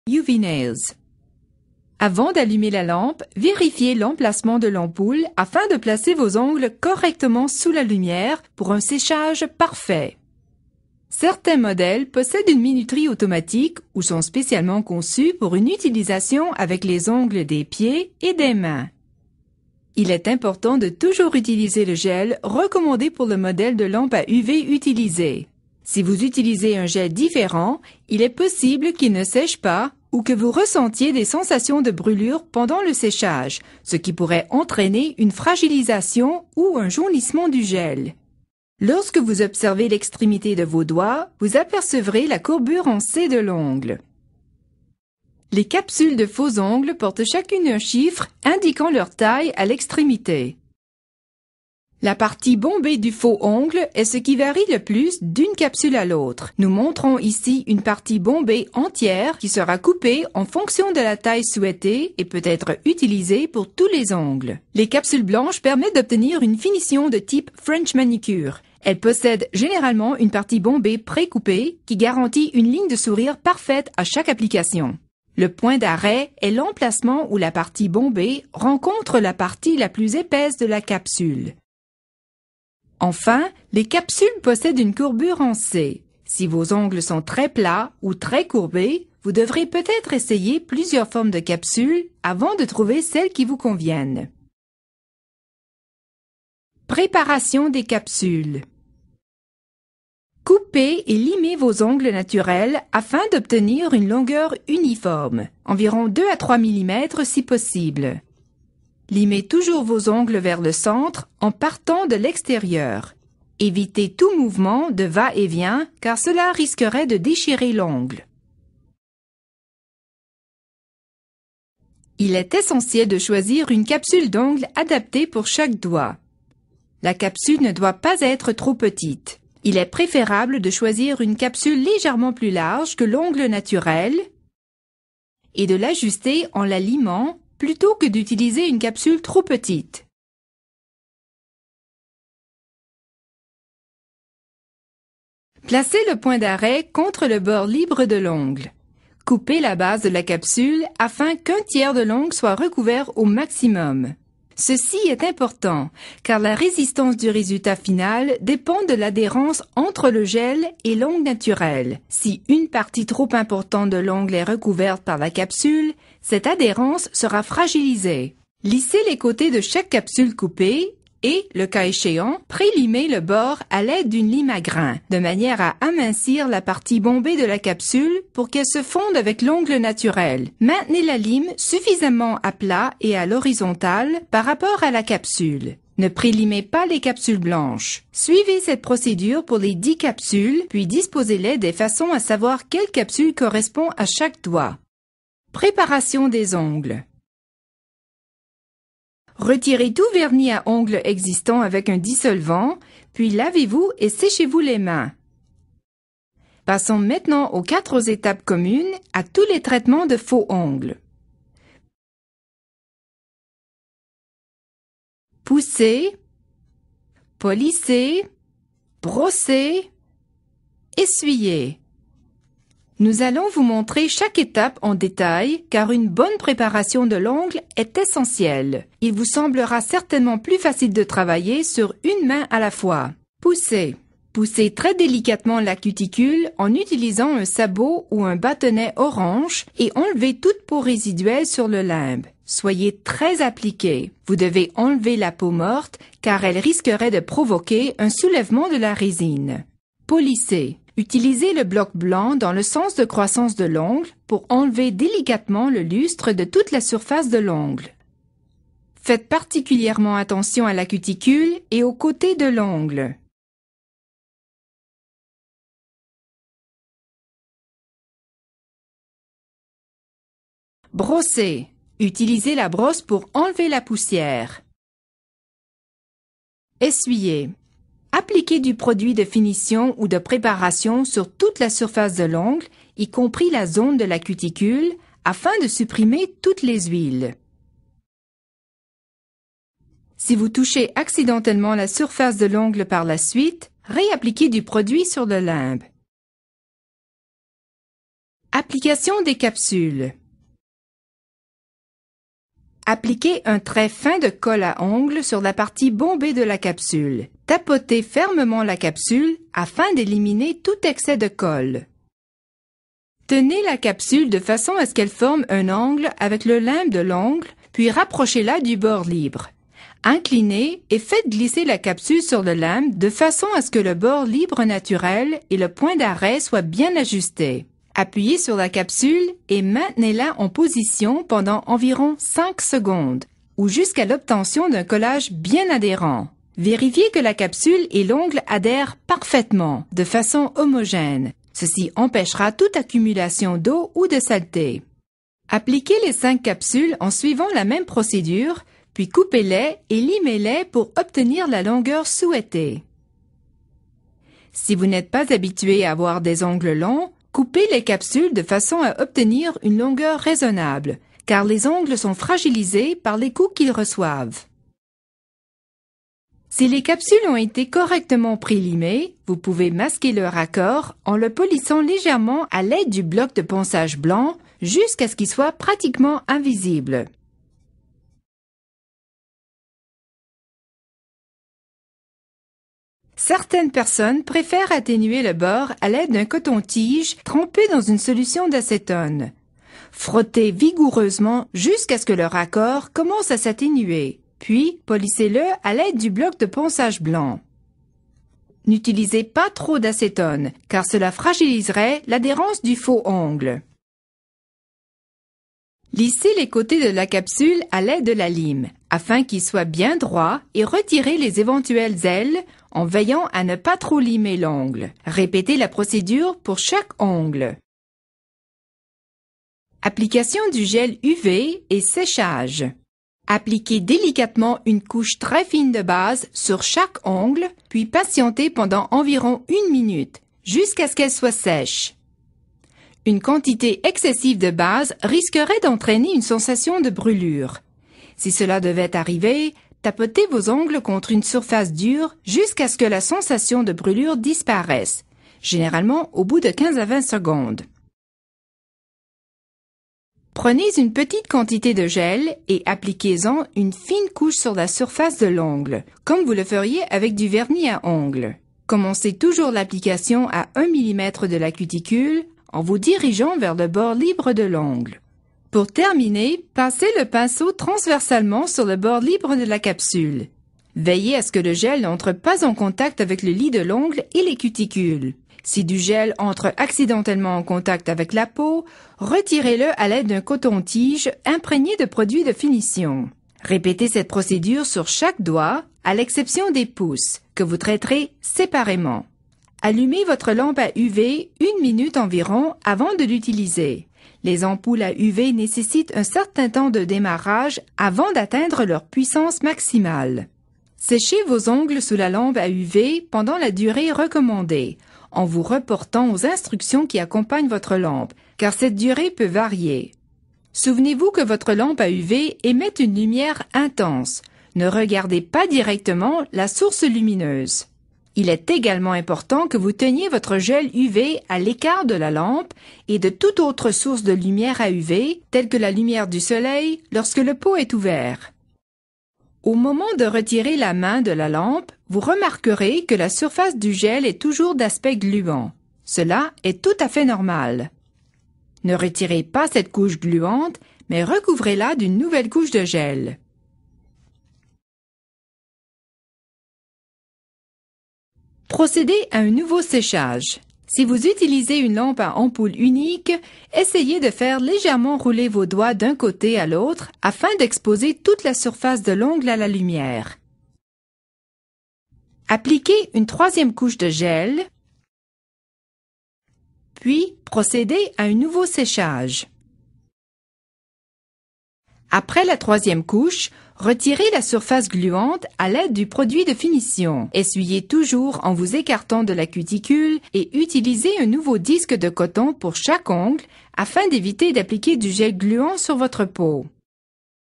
UV Nails. Avant d'allumer la lampe, vérifiez l'emplacement de l'ampoule afin de placer vos ongles correctement sous la lumière pour un séchage parfait. Certains modèles possèdent une minuterie automatique ou sont spécialement conçus pour une utilisation avec les ongles des pieds et des mains. Il est important de toujours utiliser le gel recommandé pour le modèle de lampe à UV utilisé. Si vous utilisez un gel différent, il est possible qu'il ne sèche pas ou que vous ressentiez des sensations de brûlure pendant le séchage, ce qui pourrait entraîner une fragilisation ou un jaunissement du gel. Lorsque vous observez l'extrémité de vos doigts, vous apercevrez la courbure en C de l'ongle. Les capsules de faux ongles portent chacune un chiffre indiquant leur taille à l'extrémité. La partie bombée du faux ongle est ce qui varie le plus d'une capsule à l'autre. Nous montrons ici une partie bombée entière qui sera coupée en fonction de la taille souhaitée et peut être utilisée pour tous les ongles. Les capsules blanches permettent d'obtenir une finition de type French manicure. Elles possèdent généralement une partie bombée pré-coupée qui garantit une ligne de sourire parfaite à chaque application. Le point d'arrêt est l'emplacement où la partie bombée rencontre la partie la plus épaisse de la capsule. Enfin, les capsules possèdent une courbure en C. Si vos ongles sont très plats ou très courbés, vous devrez peut-être essayer plusieurs formes de capsules avant de trouver celles qui vous conviennent. Préparation des capsules. Coupez et limez vos ongles naturels afin d'obtenir une longueur uniforme, environ 2 à 3 mm si possible. Limez toujours vos ongles vers le centre en partant de l'extérieur. Évitez tout mouvement de va-et-vient car cela risquerait de déchirer l'ongle. Il est essentiel de choisir une capsule d'ongle adaptée pour chaque doigt. La capsule ne doit pas être trop petite. Il est préférable de choisir une capsule légèrement plus large que l'ongle naturel et de l'ajuster en la limant plutôt que d'utiliser une capsule trop petite. Placez le point d'arrêt contre le bord libre de l'ongle. Coupez la base de la capsule afin qu'un tiers de l'ongle soit recouvert au maximum. Ceci est important, car la résistance du résultat final dépend de l'adhérence entre le gel et l'ongle naturel. Si une partie trop importante de l'ongle est recouverte par la capsule, cette adhérence sera fragilisée. Lissez les côtés de chaque capsule coupée et, le cas échéant, prélimez le bord à l'aide d'une lime à grains, de manière à amincir la partie bombée de la capsule pour qu'elle se fonde avec l'ongle naturel. Maintenez la lime suffisamment à plat et à l'horizontale par rapport à la capsule. Ne prélimez pas les capsules blanches. Suivez cette procédure pour les 10 capsules, puis disposez-les de façon à savoir quelle capsule correspond à chaque doigt. Préparation des ongles. Retirez tout vernis à ongles existant avec un dissolvant, puis lavez-vous et séchez-vous les mains. Passons maintenant aux 4 étapes communes à tous les traitements de faux ongles. Pousser, polisser, brosser, essuyer. Nous allons vous montrer chaque étape en détail car une bonne préparation de l'ongle est essentielle. Il vous semblera certainement plus facile de travailler sur une main à la fois. Poussez. Poussez très délicatement la cuticule en utilisant un sabot ou un bâtonnet orange et enlevez toute peau résiduelle sur le limbe. Soyez très appliqué. Vous devez enlever la peau morte car elle risquerait de provoquer un soulèvement de la résine. Polissez. Utilisez le bloc blanc dans le sens de croissance de l'ongle pour enlever délicatement le lustre de toute la surface de l'ongle. Faites particulièrement attention à la cuticule et aux côtés de l'ongle. Brossez. Utilisez la brosse pour enlever la poussière. Essuyez. Appliquez du produit de finition ou de préparation sur toute la surface de l'ongle, y compris la zone de la cuticule, afin de supprimer toutes les huiles. Si vous touchez accidentellement la surface de l'ongle par la suite, réappliquez du produit sur le limbe. Application des capsules. Appliquez un trait fin de colle à ongles sur la partie bombée de la capsule. Tapotez fermement la capsule afin d'éliminer tout excès de colle. Tenez la capsule de façon à ce qu'elle forme un angle avec le limbe de l'ongle, puis rapprochez-la du bord libre. Inclinez et faites glisser la capsule sur le limbe de façon à ce que le bord libre naturel et le point d'arrêt soient bien ajustés. Appuyez sur la capsule et maintenez-la en position pendant environ 5 secondes ou jusqu'à l'obtention d'un collage bien adhérent. Vérifiez que la capsule et l'ongle adhèrent parfaitement, de façon homogène. Ceci empêchera toute accumulation d'eau ou de saleté. Appliquez les 5 capsules en suivant la même procédure, puis coupez-les et limez-les pour obtenir la longueur souhaitée. Si vous n'êtes pas habitué à avoir des ongles longs, coupez les capsules de façon à obtenir une longueur raisonnable, car les ongles sont fragilisés par les coups qu'ils reçoivent. Si les capsules ont été correctement prélimées, vous pouvez masquer le raccord en le polissant légèrement à l'aide du bloc de ponçage blanc jusqu'à ce qu'il soit pratiquement invisible. Certaines personnes préfèrent atténuer le bord à l'aide d'un coton-tige trempé dans une solution d'acétone. Frottez vigoureusement jusqu'à ce que le raccord commence à s'atténuer. Puis, polissez-le à l'aide du bloc de ponçage blanc. N'utilisez pas trop d'acétone, car cela fragiliserait l'adhérence du faux ongle. Lissez les côtés de la capsule à l'aide de la lime, afin qu'ils soient bien droits, et retirez les éventuelles ailes en veillant à ne pas trop limer l'ongle. Répétez la procédure pour chaque ongle. Application du gel UV et séchage. Appliquez délicatement une couche très fine de base sur chaque ongle, puis patientez pendant environ 1 minute, jusqu'à ce qu'elle soit sèche. Une quantité excessive de base risquerait d'entraîner une sensation de brûlure. Si cela devait arriver, tapotez vos ongles contre une surface dure jusqu'à ce que la sensation de brûlure disparaisse, généralement au bout de 15 à 20 secondes. Prenez une petite quantité de gel et appliquez-en une fine couche sur la surface de l'ongle, comme vous le feriez avec du vernis à ongles. Commencez toujours l'application à 1 mm de la cuticule en vous dirigeant vers le bord libre de l'ongle. Pour terminer, passez le pinceau transversalement sur le bord libre de la capsule. Veillez à ce que le gel n'entre pas en contact avec le lit de l'ongle et les cuticules. Si du gel entre accidentellement en contact avec la peau, retirez-le à l'aide d'un coton-tige imprégné de produit de finition. Répétez cette procédure sur chaque doigt, à l'exception des pouces, que vous traiterez séparément. Allumez votre lampe à UV 1 minute environ avant de l'utiliser. Les ampoules à UV nécessitent un certain temps de démarrage avant d'atteindre leur puissance maximale. Séchez vos ongles sous la lampe à UV pendant la durée recommandée, en vous reportant aux instructions qui accompagnent votre lampe, car cette durée peut varier. Souvenez-vous que votre lampe à UV émet une lumière intense. Ne regardez pas directement la source lumineuse. Il est également important que vous teniez votre gel UV à l'écart de la lampe et de toute autre source de lumière à UV, telle que la lumière du soleil, lorsque le pot est ouvert. Au moment de retirer la main de la lampe, vous remarquerez que la surface du gel est toujours d'aspect gluant. Cela est tout à fait normal. Ne retirez pas cette couche gluante, mais recouvrez-la d'une nouvelle couche de gel. Procédez à un nouveau séchage. Si vous utilisez une lampe à ampoule unique, essayez de faire légèrement rouler vos doigts d'un côté à l'autre afin d'exposer toute la surface de l'ongle à la lumière. Appliquez une 3e couche de gel, puis procédez à un nouveau séchage. Après la 3e couche, retirez la surface gluante à l'aide du produit de finition. Essuyez toujours en vous écartant de la cuticule et utilisez un nouveau disque de coton pour chaque ongle afin d'éviter d'appliquer du gel gluant sur votre peau.